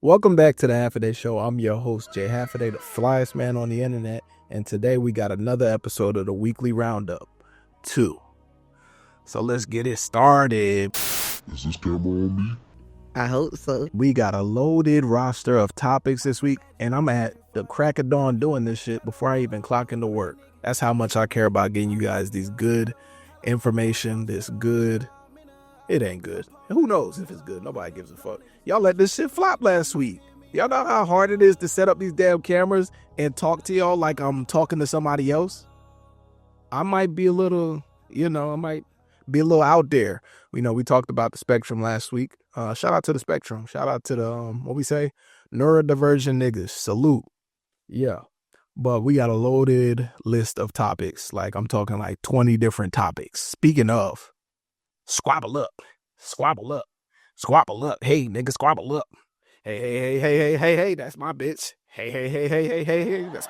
Welcome back to the Half a Day Show. I'm your host, Jay Half a Day, the flyest man on the internet. And today we got another episode of the Weekly Roundup 2. So let's get it started. Is this camera on me? I hope so. We got a loaded roster of topics this week, and I'm at the crack of dawn doing this shit before I even clock into work. That's how much I care about getting you guys these good information, this good. It ain't good. Who knows if it's good? Nobody gives a fuck. Y'all let this shit flop last week. Y'all know how hard it is to set up these damn cameras and talk to y'all like I'm talking to somebody else? I might be a little, out there. We talked about the spectrum last week. Shout out to the spectrum. Shout out to the, neurodivergent niggas. Salute. Yeah. But we got a loaded list of topics. Like I'm talking like 20 different topics. Speaking of, squabble up. Hey, nigga, squabble up. Hey, that's my bitch. Hey, that's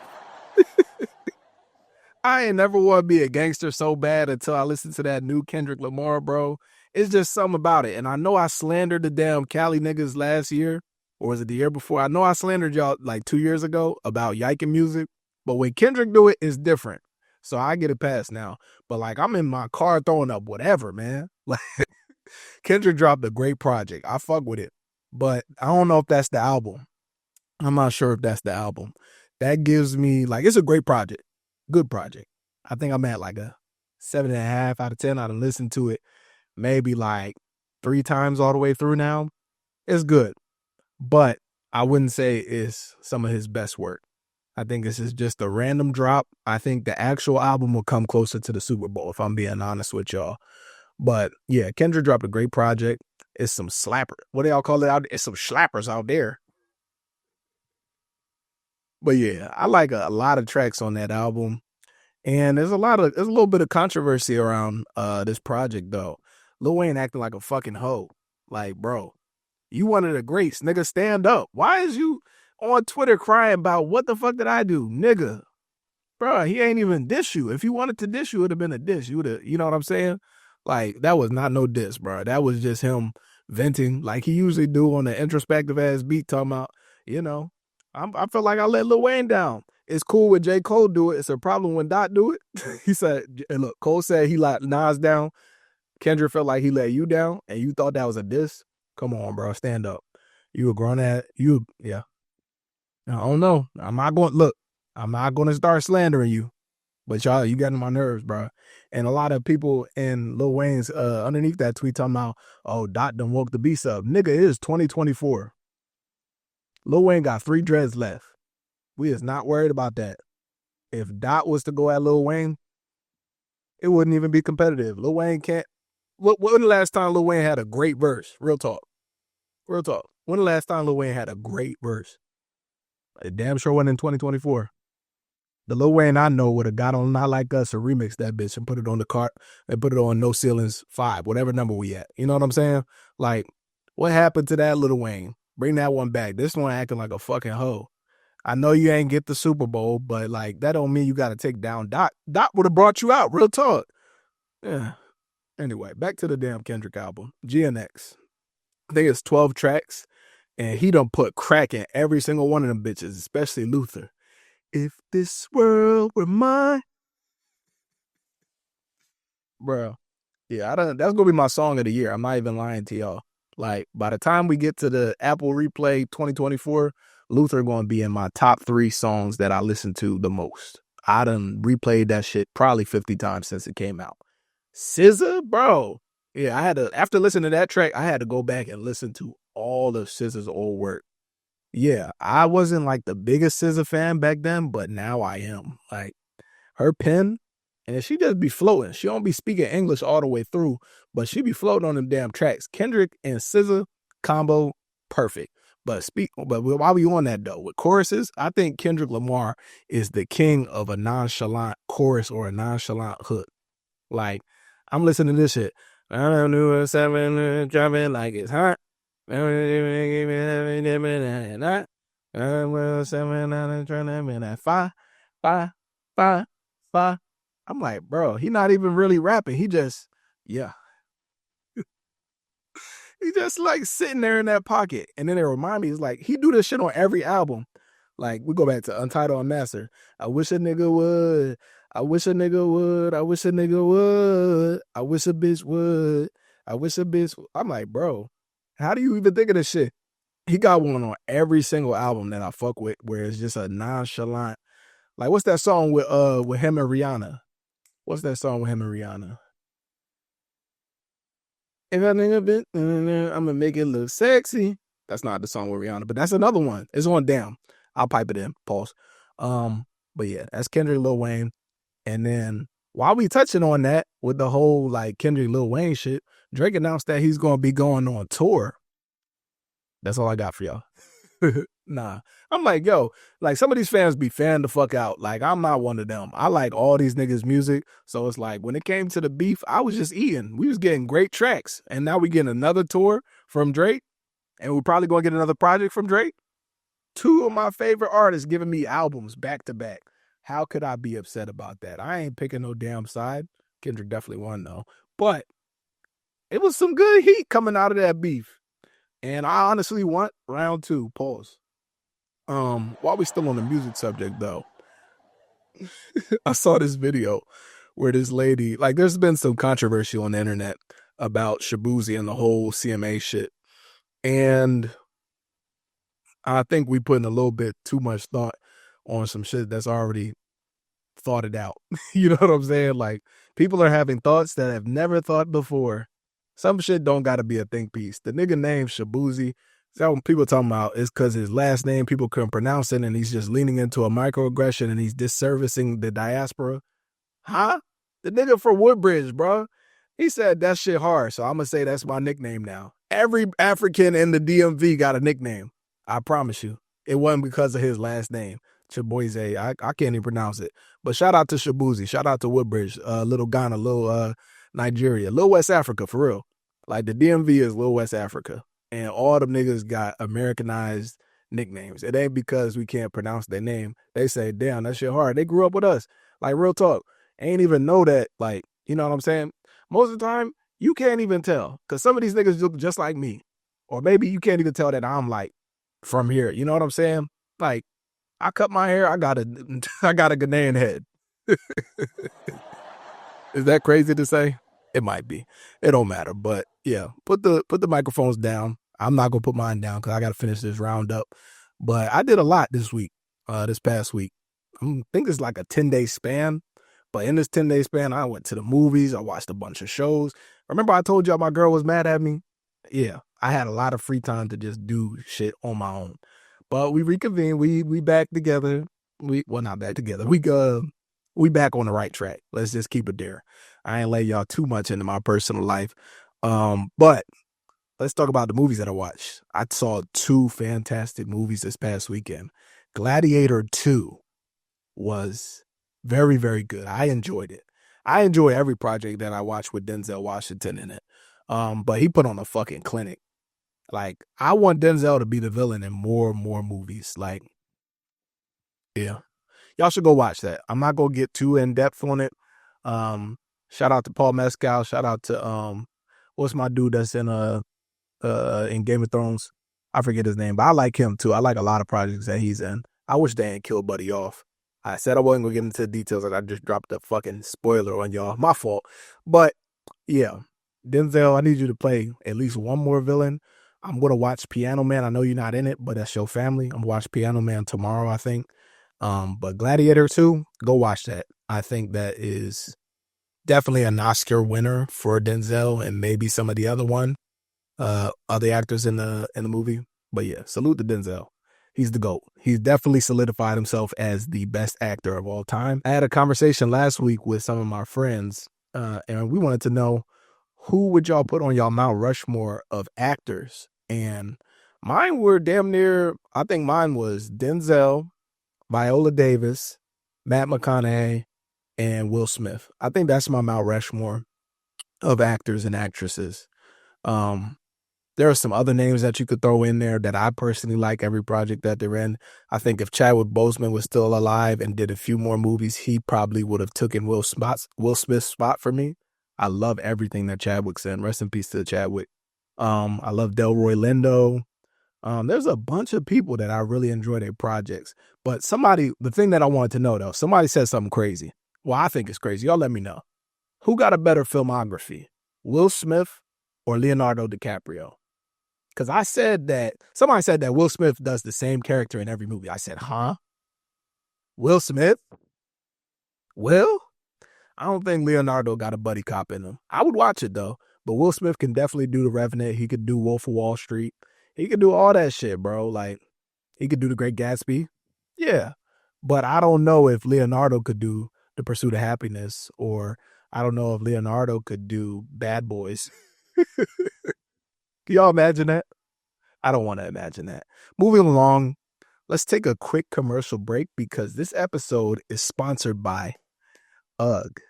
I ain't never want to be a gangster so bad until I listened to that new Kendrick Lamar, bro. It's just something about it. And I know I slandered the damn Cali niggas last year, or was it the year before? I know I slandered y'all like 2 years ago about yiking music, but when Kendrick do it, it's different. So I get a pass now. But like I'm in my car throwing up whatever, man. Like Kendrick dropped a great project. I fuck with it. But I don't know if that's the album. I'm not sure if that's the album. That gives me like it's a great project. Good project. I think I'm at like a 7.5 out of 10. I done listened to it maybe like 3 times all the way through now. It's good. But I wouldn't say it's some of his best work. I think this is just a random drop. I think the actual album will come closer to the Super Bowl, if I'm being honest with y'all. But yeah, Kendrick dropped a great project. It's some slapper. What do y'all call it out there? It's some slappers out there. But yeah, I like a lot of tracks on that album. And there's a little bit of controversy around this project though. Lil Wayne acting like a fucking hoe. Like, bro, you one of the greats, nigga, stand up. Why is you on Twitter crying about what the fuck did I do? Nigga. Bro, he ain't even diss you. If he wanted to diss you, it would have been a diss. You would have, you know what I'm saying? Like, that was not no diss, bro. That was just him venting like he usually do on the introspective ass beat talking about, I feel like I let Lil Wayne down. It's cool when J. Cole do it. It's a problem when Dot do it. He said, and look, Cole said he let Nas down. Kendrick felt like he let you down and you thought that was a diss. Come on, bro. Stand up. You were grown at you. Yeah. I don't know. I'm not going to start slandering you. But y'all, you got on my nerves, bro. And a lot of people in Lil Wayne's underneath that tweet talking about, oh, Dot done woke the beast up. Nigga, it is 2024. Lil Wayne got 3 dreads left. We is not worried about that. If Dot was to go at Lil Wayne, it wouldn't even be competitive. Lil Wayne can't. When the last time Lil Wayne had a great verse? Real talk. When the last time Lil Wayne had a great verse? It damn sure wasn't in 2024. The Lil Wayne I know would have got on Not Like Us or remixed that bitch and put it on the cart and put it on No Ceilings 5, whatever number we at. You know what I'm saying? Like, what happened to that Lil Wayne? Bring that one back. This one acting like a fucking hoe. I know you ain't get the Super Bowl, but like that don't mean you got to take down Dot. Dot would have brought you out. Real talk. Yeah. Anyway, back to the damn Kendrick album. GNX. I think it's 12 tracks, and he done put crack in every single one of them bitches, especially Luther. If this world were mine. Bro. Yeah, that's going to be my song of the year. I'm not even lying to y'all. Like, by the time we get to the Apple Replay 2024, Luther going to be in my top 3 songs that I listen to the most. I done replayed that shit probably 50 times since it came out. SZA, bro. Yeah, after listening to that track, I had to go back and listen to all of SZA's old work. Yeah, I wasn't like the biggest SZA fan back then, but now I am. Like, her pen, and she just be floating. She don't be speaking English all the way through, but she be floating on them damn tracks. Kendrick and SZA combo, perfect. But while we on that though, with choruses, I think Kendrick Lamar is the king of a nonchalant chorus or a nonchalant hook. Like, I'm listening to this shit. I don't do a 7 driving like it's hot. I'm like, bro, he not even really rapping. He just, yeah. He just like sitting there in that pocket. And then it remind me, it's like he do this shit on every album. Like we go back to Untitled Unmastered. I wish a nigga would. I wish a nigga would. I wish a nigga would. I wish a bitch would. I wish a bitch. I'm like, bro, how do you even think of this shit? He got one on every single album that I fuck with, where it's just a nonchalant. Like, what's that song with him and Rihanna? What's that song with him and Rihanna? If I think a bit, I'm gonna make it look sexy. That's not the song with Rihanna, but that's another one. It's on Damn. I'll pipe it in. Pause. But yeah, that's Kendrick Lil Wayne. And then while we touching on that with the whole like Kendrick Lil Wayne shit, Drake announced that he's gonna be going on tour. That's all I got for y'all. Nah. I'm like, yo, like some of these fans be fan the fuck out. Like, I'm not one of them. I like all these niggas' music. So it's like when it came to the beef, I was just eating. We was getting great tracks. And now we getting another tour from Drake. And we're probably gonna get another project from Drake. Two of my favorite artists giving me albums back to back. How could I be upset about that? I ain't picking no damn side. Kendrick definitely won though. But it was some good heat coming out of that beef. And I honestly want round two. Pause. While we still on the music subject though, I saw this video where this lady, like there's been some controversy on the internet about Shaboozey and the whole CMA shit. And I think we putting a little bit too much thought on some shit that's already thought it out. You know what I'm saying? Like people are having thoughts that have never thought before. Some shit don't gotta be a think piece. The nigga named Shaboozey, so people talking about it's because his last name people couldn't pronounce it and he's just leaning into a microaggression and he's disservicing the diaspora. Huh? The nigga from Woodbridge, bro. He said that shit hard, so I'm gonna say that's my nickname now. Every African in the DMV got a nickname. I promise you. It wasn't because of his last name. Shaboozey. I can't even pronounce it. But shout out to Shaboozey. Shout out to Woodbridge. Little Ghana, little Nigeria. Little West Africa, for real. Like the DMV is Little West Africa. And all them niggas got Americanized nicknames. It ain't because we can't pronounce their name. They say, damn, that shit hard. They grew up with us. Like, real talk. Ain't even know that, like, you know what I'm saying? Most of the time, you can't even tell. Because some of these niggas look just like me. Or maybe you can't even tell that I'm, like, from here. You know what I'm saying? Like, I cut my hair, I got a Ghanaian head. Is that crazy to say? It might be. It don't matter. But yeah, put the microphones down. I'm not gonna put mine down because I gotta finish this roundup. But I did a lot this week, this past week. I think it's like a 10-day span. But in this 10-day span, I went to the movies, I watched a bunch of shows. Remember I told y'all my girl was mad at me? Yeah, I had a lot of free time to just do shit on my own. But we reconvened. We back together. Not back together. We back on the right track. Let's just keep it there. I ain't lay y'all too much into my personal life. But let's talk about the movies that I watched. I saw two fantastic movies this past weekend. Gladiator 2 was very, very good. I enjoyed it. I enjoy every project that I watch with Denzel Washington in it. But he put on a fucking clinic. Like, I want Denzel to be the villain in more and more movies. Like, yeah. Y'all should go watch that. I'm not gonna get too in depth on it. Shout out to Paul Mescal. Shout out to what's my dude that's in Game of Thrones? I forget his name, but I like him too. I like a lot of projects that he's in. I wish they ain't killed Buddy off. I said I wasn't gonna get into the details, and I just dropped a fucking spoiler on y'all. My fault. But yeah, Denzel, I need you to play at least one more villain. I'm gonna watch Piano Man. I know you're not in it, but that's your family. I'm gonna watch Piano Man tomorrow, I think. But Gladiator 2, go watch that. I think that is definitely an Oscar winner for Denzel and maybe some of the other actors in the movie. But yeah, salute to Denzel. He's the GOAT. He's definitely solidified himself as the best actor of all time. I had a conversation last week with some of my friends, and we wanted to know who would y'all put on y'all Mount Rushmore of actors? And mine were damn near, I think mine was Denzel, Viola Davis, Matt McConaughey, and Will Smith. I think that's my Mount Rushmore of actors and actresses. There are some other names that you could throw in there that I personally like every project that they're in. I think if Chadwick Boseman was still alive and did a few more movies, he probably would have taken Will Smith's spot for me. I love everything that Chadwick's in. Rest in peace to Chadwick. I love Delroy Lindo. There's a bunch of people that I really enjoy their projects. But the thing that I wanted to know though, somebody said something crazy. Well, I think it's crazy. Y'all let me know. Who got a better filmography, Will Smith or Leonardo DiCaprio? Because somebody said that Will Smith does the same character in every movie. I said, huh? Will Smith? Will? I don't think Leonardo got a buddy cop in him. I would watch it though. But Will Smith can definitely do The Revenant. He could do Wolf of Wall Street. He could do all that shit, bro. Like, he could do The Great Gatsby. Yeah. But I don't know if Leonardo could do The Pursuit of Happiness, or I don't know if Leonardo could do Bad Boys. Can y'all imagine that? I don't want to imagine that. Moving along, let's take a quick commercial break because this episode is sponsored by UGG.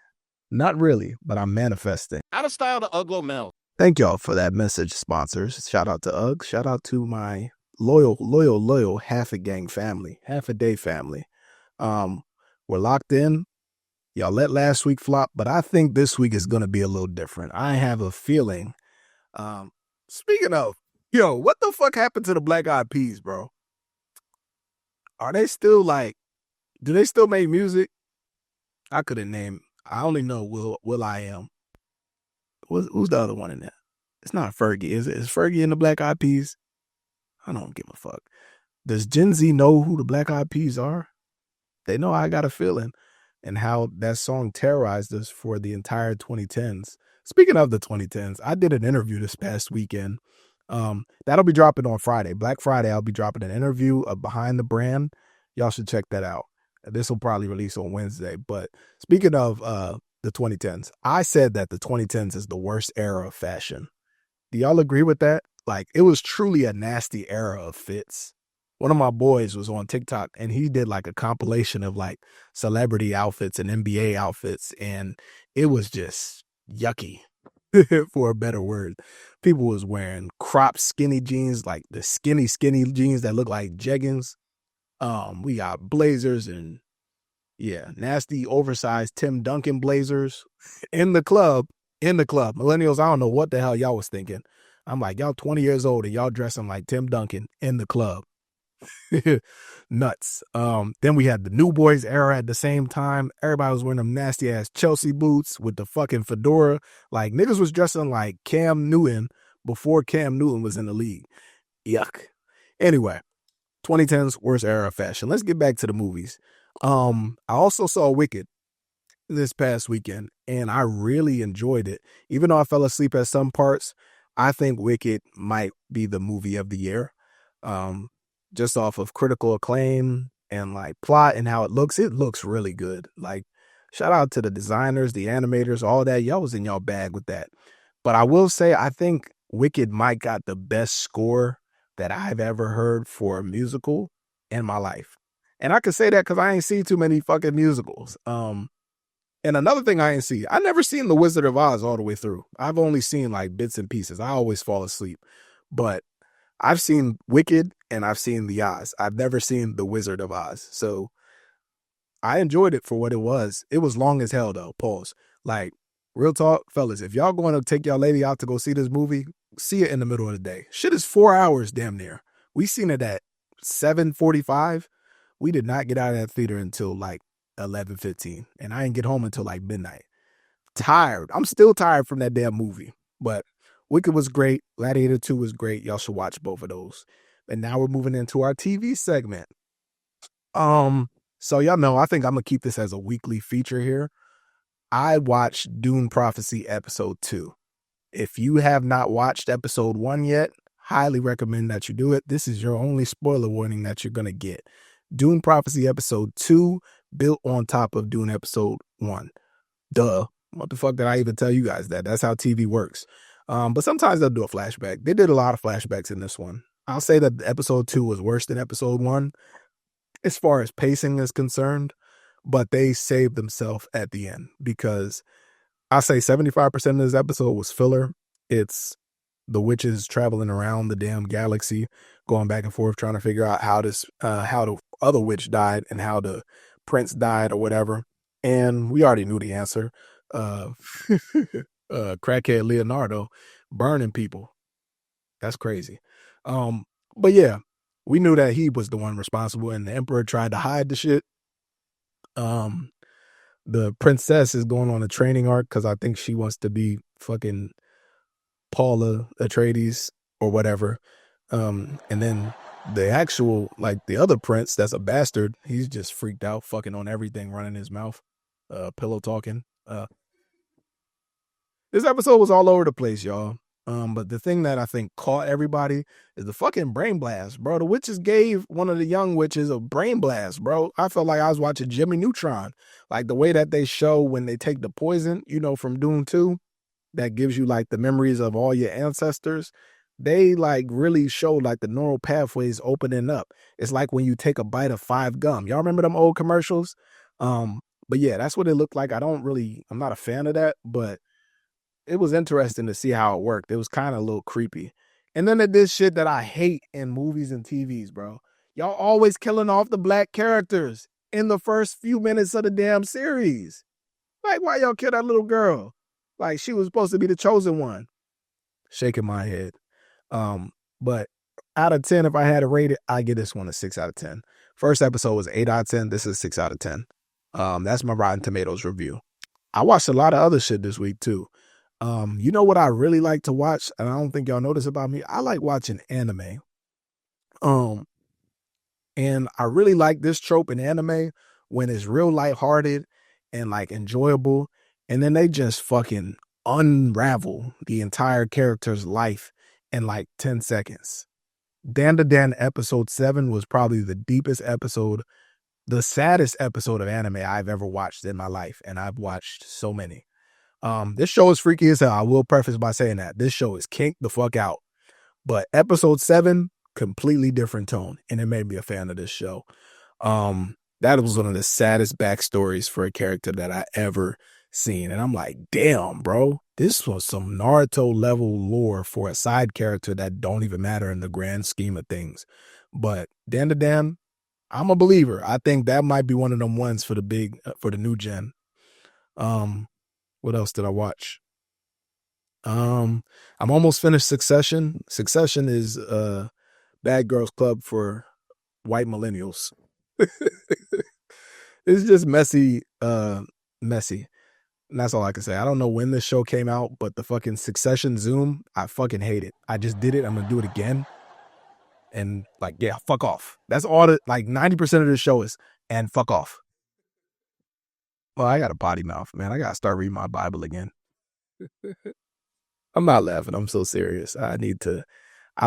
Not really, but I'm manifesting. Out of style to Uglo Mel. Thank y'all for that message, sponsors. Shout out to UGG. Shout out to my loyal half a gang family, half a day family. We're locked in. Y'all let last week flop, but I think this week is going to be a little different. I have a feeling. Speaking of, what the fuck happened to the Black Eyed Peas, bro? Are they still do they still make music? I couldn't name. I only know Will I Am. Who's the other one in that? It's not Fergie, is it? Is Fergie in the Black Eyed Peas? I don't give a fuck. Does Gen Z know who the Black Eyed Peas are? They know I Got a Feeling and how that song terrorized us for the entire 2010s. Speaking of the 2010s, I did an interview this past weekend. That'll be dropping on Friday. Black Friday, I'll be dropping an interview of Behind the Brand. Y'all should check that out. This will probably release on Wednesday. But speaking of the 2010s, I said that the 2010s is the worst era of fashion. Do y'all agree with that? Like, it was truly a nasty era of fits. One of my boys was on TikTok and he did like a compilation of like celebrity outfits and NBA outfits, and it was just yucky, for a better word. People was wearing cropped skinny jeans, like the skinny jeans that look like jeggings. We got blazers and nasty oversized Tim Duncan blazers in the club. Millennials, I don't know what the hell y'all was thinking. I'm like, y'all 20 years old and y'all dressing like Tim Duncan in the club. Nuts. Then we had the New Boys era at the same time. Everybody was wearing them nasty ass Chelsea boots with the fucking fedora. Like, niggas was dressing like Cam Newton before Cam Newton was in the league. Yuck. Anyway, 2010's worst era of fashion. Let's get back to the movies. I also saw Wicked this past weekend and I really enjoyed it. Even though I fell asleep at some parts, I think Wicked might be the movie of the year. Just off of critical acclaim and like plot and how it looks really good. Like, shout out to the designers, the animators, all that. Y'all was in y'all bag with that. But I will say, I think Wicked might got the best score that I've ever heard for a musical in my life. And I can say that because I ain't seen too many fucking musicals. And another thing I never seen The Wizard of Oz all the way through. I've only seen like bits and pieces. I always fall asleep. But I've seen Wicked and I've seen The Oz. I've never seen The Wizard of Oz. So I enjoyed it for what it was. It was long as hell though. Pause. Like, real talk, fellas, if y'all going to take y'all lady out to go see this movie, see it in the middle of the day. Shit is 4 hours damn near. We seen it at 7:45. We did not get out of that theater until like 11:15. And I didn't get home until like midnight. Tired. I'm still tired from that damn movie. But Wicked was great. Gladiator 2 was great. Y'all should watch both of those. And now we're moving into our TV segment. So y'all know, I think I'm going to keep this as a weekly feature here. I watched Dune Prophecy Episode 2. If you have not watched Episode 1 yet, highly recommend that you do it. This is your only spoiler warning that you're going to get. Dune Prophecy Episode 2 built on top of Dune Episode 1. Duh. What the fuck did I even tell you guys that? That's how TV works. But sometimes they'll do a flashback. They did a lot of flashbacks in this one. I'll say that Episode 2 was worse than Episode 1 as far as pacing is concerned, but they saved themselves at the end because I say 75% of this episode was filler. It's the witches traveling around the damn galaxy, going back and forth, trying to figure out how the other witch died and how the prince died or whatever. And we already knew the answer. Crackhead Leonardo burning people. That's crazy. Um, but yeah, we knew that he was the one responsible, and the emperor tried to hide the shit. Um, the princess is going on a training arc because I think she wants to be fucking Paula Atreides or whatever. And then the actual, like the other prince that's a bastard, he's just freaked out, fucking on everything, running his mouth, pillow talking. This episode was all over the place, y'all. But the thing that I think caught everybody is the fucking brain blast, bro. The witches gave one of the young witches a brain blast, bro. I felt like I was watching Jimmy Neutron. Like the way that they show when they take the poison, from Dune 2, that gives you like the memories of all your ancestors. They like really showed like the neural pathways opening up. It's like when you take a bite of five gum. Y'all remember them old commercials? But yeah, that's what it looked like. I'm not a fan of that, but it was interesting to see how it worked. It was kind of a little creepy. And then it did shit that I hate in movies and TVs, bro. Y'all always killing off the black characters in the first few minutes of the damn series. Like, why y'all kill that little girl? Like, she was supposed to be the chosen one. Shaking my head. But out of 10, if I had to rate it, I give this one a 6 out of 10. First episode was 8 out of 10. This is 6 out of 10. That's my Rotten Tomatoes review. I watched a lot of other shit this week, too. You know what I really like to watch, and I don't think y'all know this about me? I like watching anime. Um, and I really like this trope in anime when it's real lighthearted and like enjoyable, and then they just fucking unravel the entire character's life in like 10 seconds. Dan to Dan episode 7 was probably the deepest episode, the saddest episode of anime I've ever watched in my life, and I've watched so many. This show is freaky as hell. I will preface by saying that. This show is kinked the fuck out. But episode 7, completely different tone, and it made me a fan of this show. That was one of the saddest backstories for a character that I ever seen. And I'm like, damn, bro, this was some Naruto level lore for a side character that don't even matter in the grand scheme of things. But Dan to Dan, I'm a believer. I think that might be one of them ones for the new gen. What else did I watch? I'm almost finished Succession. Succession is Bad Girls Club for white millennials. It's just messy. Messy. And that's all I can say. I don't know when this show came out, but the fucking Succession Zoom, I fucking hate it. I just did it. I'm gonna do it again. And like, yeah, fuck off. That's all that, like 90% of the show is, and fuck off. Well, I got a potty mouth, man. I gotta start reading my Bible again. I'm not laughing. I'm so serious. I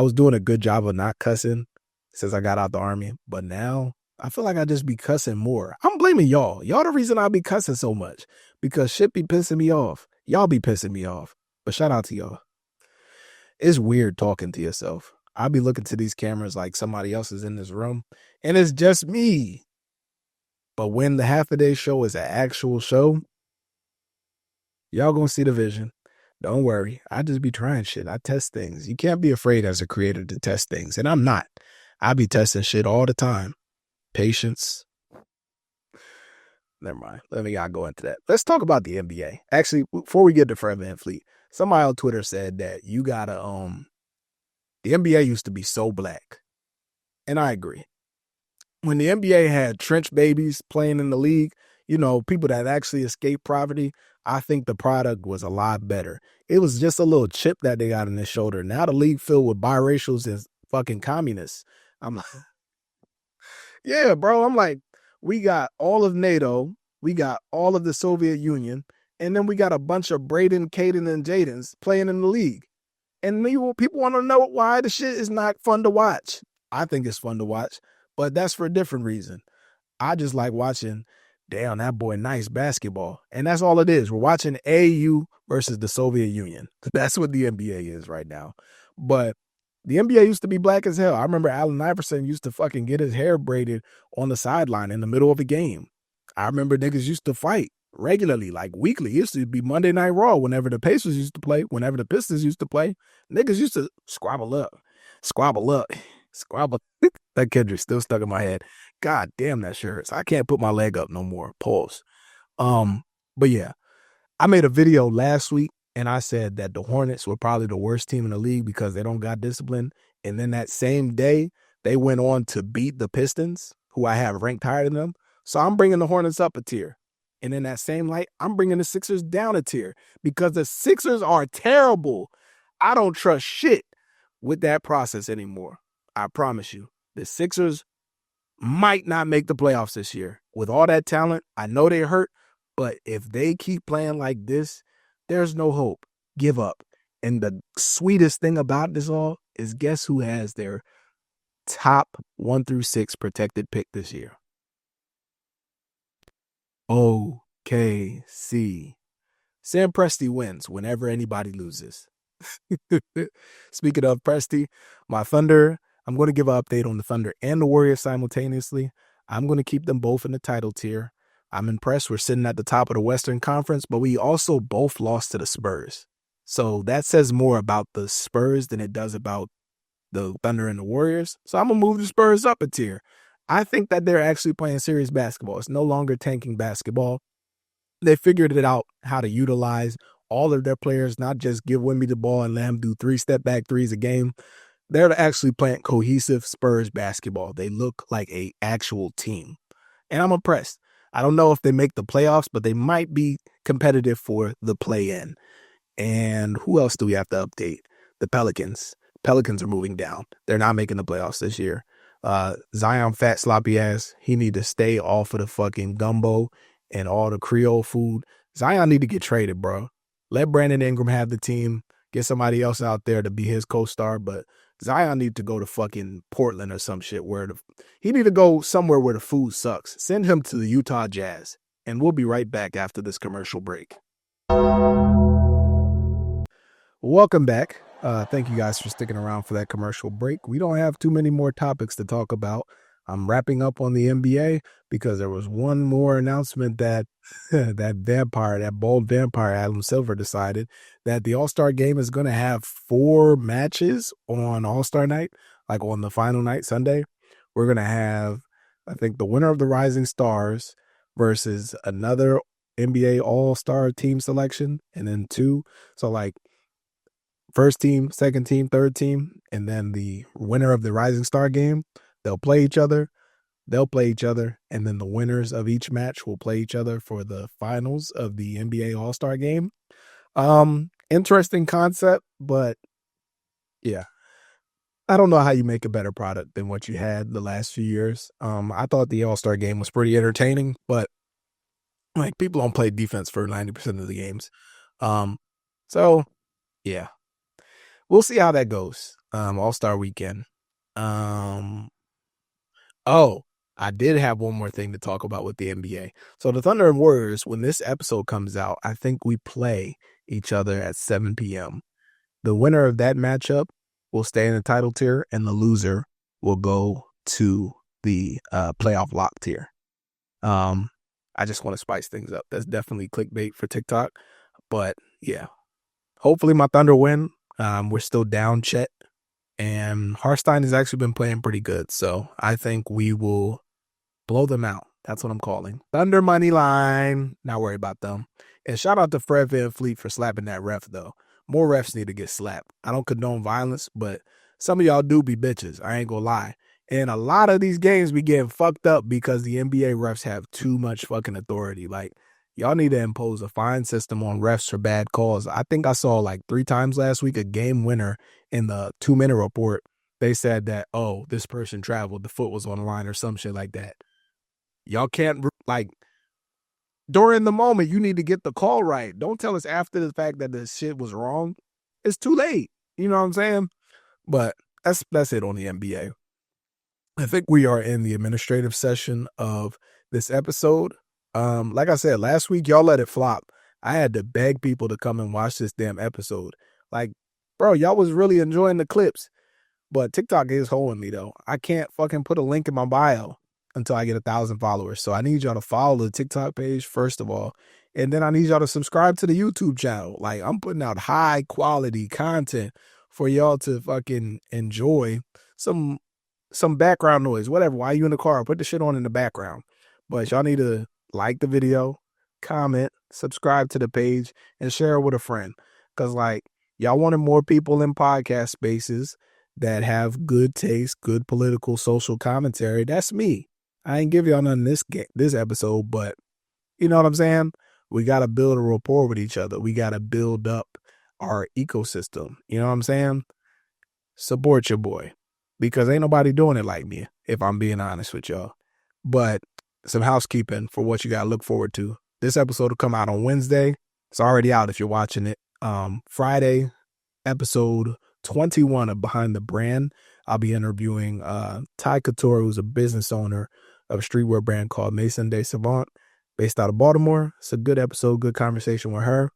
was doing a good job of not cussing since I got out the army, but now I feel like I just be cussing more. I'm blaming y'all. Y'all the reason I be cussing so much because shit be pissing me off. Y'all be pissing me off. But shout out to y'all. It's weird talking to yourself. I be looking to these cameras like somebody else is in this room, and it's just me. But when the half a day show is an actual show, y'all gonna see the vision. Don't worry. I just be trying shit. I test things. You can't be afraid as a creator to test things. And I'm not. I be testing shit all the time. Patience. Never mind. Let me not go into that. Let's talk about the NBA. Actually, before we get to Fred VanVleet, somebody on Twitter said that you gotta the NBA used to be so black. And I agree. When the NBA had trench babies playing in the league, people that actually escaped poverty, I think the product was a lot better. It was just a little chip that they got in their shoulder. Now the league filled with biracials and fucking communists. I'm like, yeah, bro. I'm like, we got all of NATO, we got all of the Soviet Union, and then we got a bunch of Braden, Caden, and Jadens playing in the league. And people want to know why the shit is not fun to watch. I think it's fun to watch, but that's for a different reason. I just like watching, damn, that boy nice basketball. And that's all it is. We're watching AU versus the Soviet Union. That's what the NBA is right now. But the NBA used to be black as hell. I remember Allen Iverson used to fucking get his hair braided on the sideline in the middle of a game. I remember niggas used to fight regularly, like weekly. It used to be Monday Night Raw whenever the Pacers used to play, whenever the Pistons used to play. Niggas used to squabble up. Squabble. That Kendrick still stuck in my head. God damn, that shit hurts. I can't put my leg up no more. Pause. But yeah, I made a video last week and I said that the Hornets were probably the worst team in the league because they don't got discipline. And then that same day, they went on to beat the Pistons, who I have ranked higher than them. So I'm bringing the Hornets up a tier. And in that same light, I'm bringing the Sixers down a tier because the Sixers are terrible. I don't trust shit with that process anymore. I promise you. The Sixers might not make the playoffs this year. With all that talent, I know they're hurt, but if they keep playing like this, there's no hope. Give up. And the sweetest thing about this all is guess who has their top 1 through 6 protected pick this year? OKC. Sam Presti wins whenever anybody loses. Speaking of Presti, my Thunder, I'm going to give an update on the Thunder and the Warriors simultaneously. I'm going to keep them both in the title tier. I'm impressed. We're sitting at the top of the Western Conference, but we also both lost to the Spurs. So that says more about the Spurs than it does about the Thunder and the Warriors. So I'm going to move the Spurs up a tier. I think that they're actually playing serious basketball. It's no longer tanking basketball. They figured it out how to utilize all of their players, not just give Wemby the ball and let him do 3 step back threes a game. They're actually playing cohesive Spurs basketball. They look like a actual team. And I'm impressed. I don't know if they make the playoffs, but they might be competitive for the play-in. And who else do we have to update? The Pelicans. Pelicans are moving down. They're not making the playoffs this year. Zion, fat, sloppy ass, he need to stay off of the fucking gumbo and all the Creole food. Zion need to get traded, bro. Let Brandon Ingram have the team. Get somebody else out there to be his co-star. But Zion need to go to fucking Portland or some shit he need to go somewhere where the food sucks. Send him to the Utah Jazz. And we'll be right back after this commercial break. Welcome back. Thank you guys for sticking around for that commercial break. We don't have too many more topics to talk about. I'm wrapping up on the NBA because there was one more announcement that that bold vampire, Adam Silver, decided that the All-Star game is going to have 4 matches on All-Star night, like on the final night, Sunday. We're going to have, I think, the winner of the Rising Stars versus another NBA All-Star team selection, and then 2. So, like, first team, second team, third team, and then the winner of the Rising Star game, they'll play each other, and then the winners of each match will play each other for the finals of the NBA All-Star game. Interesting concept, but yeah. I don't know how you make a better product than what you had the last few years. I thought the All-Star game was pretty entertaining, but like people don't play defense for 90% of the games. So yeah. We'll see how that goes. All-Star weekend. I did have one more thing to talk about with the NBA. So the Thunder and Warriors, when this episode comes out, I think we play each other at 7 p.m. The winner of that matchup will stay in the title tier, and the loser will go to the playoff lock tier. I just want to spice things up. That's definitely clickbait for TikTok. But yeah, hopefully my Thunder win. We're still down Chet, and Harstein has actually been playing pretty good. So I think we will blow them out. That's what I'm calling. Thunder money line. Not worry about them. And shout out to Fred VanVleet for slapping that ref, though. More refs need to get slapped. I don't condone violence, but some of y'all do be bitches. I ain't gonna lie. And a lot of these games be getting fucked up because the NBA refs have too much fucking authority. Like, y'all need to impose a fine system on refs for bad calls. I think I saw like 3 times last week a game winner in the 2-minute report. They said that, oh, this person traveled, the foot was on the line or some shit like that. Y'all can't, like, during the moment, you need to get the call right. Don't tell us after the fact that the shit was wrong. It's too late. You know what I'm saying? But that's it on the NBA. I think we are in the administrative session of this episode. Like I said, last week, y'all let it flop. I had to beg people to come and watch this damn episode. Like, bro, y'all was really enjoying the clips. But TikTok is holding me, though. I can't fucking put a link in my bio until I get 1,000 followers. So I need y'all to follow the TikTok page, first of all. And then I need y'all to subscribe to the YouTube channel. Like, I'm putting out high quality content for y'all to fucking enjoy. Some background noise, whatever. While you in the car, put the shit on in the background. But y'all need to like the video, comment, subscribe to the page, and share it with a friend. Because, like, y'all wanted more people in podcast spaces that have good taste, good political, social commentary. That's me. I ain't give y'all none this episode, but you know what I'm saying? We got to build a rapport with each other. We got to build up our ecosystem. You know what I'm saying? Support your boy, because ain't nobody doing it like me, if I'm being honest with y'all. But some housekeeping for what you got to look forward to. This episode will come out on Wednesday. It's already out if you're watching it. Friday, episode 21 of Behind the Brand. I'll be interviewing Ty Couture, who's a business owner of a streetwear brand called Maison de Savant, based out of Baltimore. It's a good episode, good conversation with her.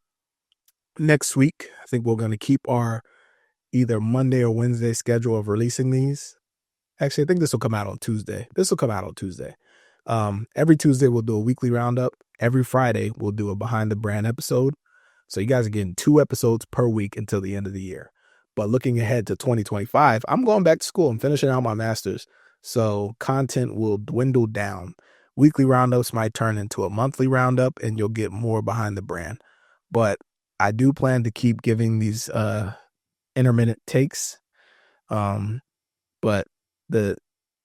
Next week, I think we're going to keep our either Monday or Wednesday schedule of releasing these. Actually, I think this will come out on Tuesday. Every Tuesday, we'll do a weekly roundup. Every Friday, we'll do a Behind the Brand episode. So you guys are getting 2 episodes per week until the end of the year. But looking ahead to 2025, I'm going back to school. I'm finishing out my master's. So content will dwindle down. Weekly roundups might turn into a monthly roundup, and you'll get more Behind the Brand. But I do plan to keep giving these intermittent takes. But the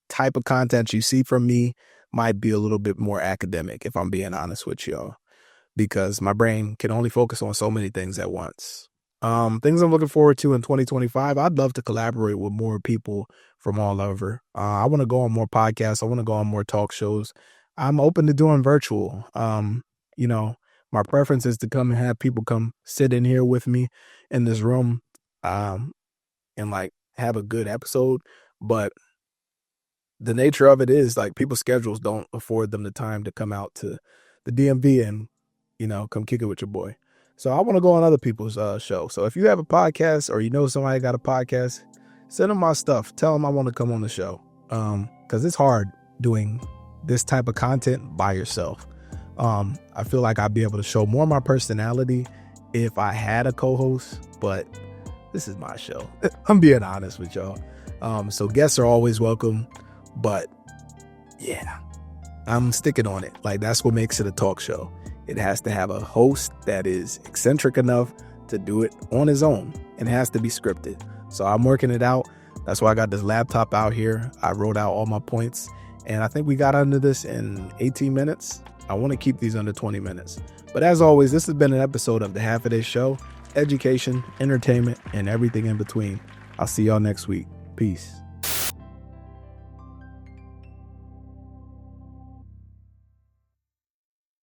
type of content you see from me might be a little bit more academic, if I'm being honest with y'all, because my brain can only focus on so many things at once. Things I'm looking forward to in 2025. I'd love to collaborate with more people from all over. I want to go on more podcasts. I want to go on more talk shows. I'm open to doing virtual. You know, my preference is to come and have people come sit in here with me in this room, and like have a good episode. But the nature of it is, like, people's schedules don't afford them the time to come out to the DMV and, you know, come kick it with your boy. So I want to go on other people's show. So if you have a podcast, or you know somebody got a podcast, send them my stuff. Tell them I want to come on the show. Because it's hard doing this type of content by yourself. I feel like I'd be able to show more of my personality if I had a co-host, but this is my show. I'm being honest with y'all. So guests are always welcome, but yeah, I'm sticking on it. Like, that's what makes it a talk show. It has to have a host that is eccentric enough to do it on his own, and it has to be scripted. So I'm working it out. That's why I got this laptop out here. I wrote out all my points, and I think we got under this in 18 minutes. I want to keep these under 20 minutes. But as always, this has been an episode of the Half a Day Show. Education, entertainment, and everything in between. I'll see y'all next week. Peace.